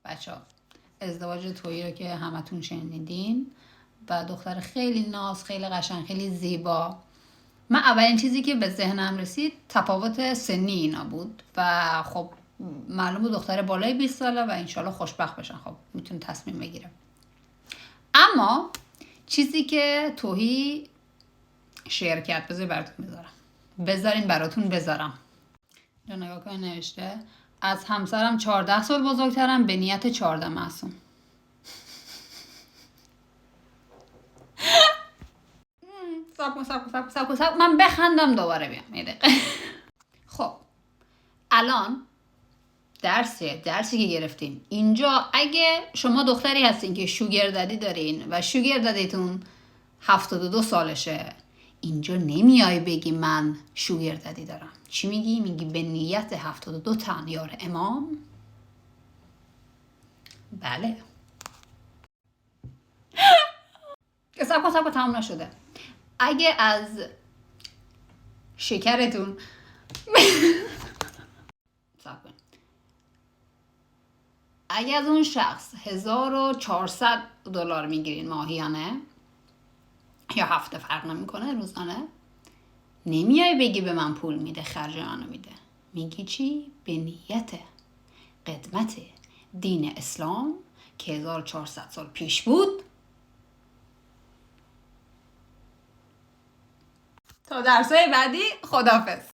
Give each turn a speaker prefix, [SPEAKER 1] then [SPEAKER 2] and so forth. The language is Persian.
[SPEAKER 1] بچه‌ها ازدواج تویی رو که همتون شنیدین و دختر خیلی ناز، خیلی قشنگ، خیلی زیبا. من اولین چیزی که به ذهنم رسید تفاوت سنی اینا بود و خب معلوم بود دختر بالای 20 ساله و انشالله خوشبخت بشن، خب میتونه تصمیم بگیره. اما چیزی که تویی شیر کرد بذارین براتون بذارم. نگاه کنید نوشته از همسرم 14 سال بزرگترم به نیت 14 معصوم. سب من بخندم دوباره بیام یه دقیقه. خب الان درسی که گرفتیم اینجا، اگه شما دختری هستین که شوگر دادی دارین و شوگر دادیتون 72 سالشه، اینجا نمیای بگی من شوگر دادی دارم. چی میگی؟ میگی به نیت 72 تن یار امام. بله. سب تمام نشده. اگه از شکرتون اگه از اون شخص 1400 دلار میگیرین ماهیانه یا هفته فرق نمیکنه روزانه، نمیای بگی به من پول میده، خرج منو میده. میگی چی؟ به نیت قدمت دین اسلام که 1400 سال پیش بود. تا درسای بعدی خداحافظ.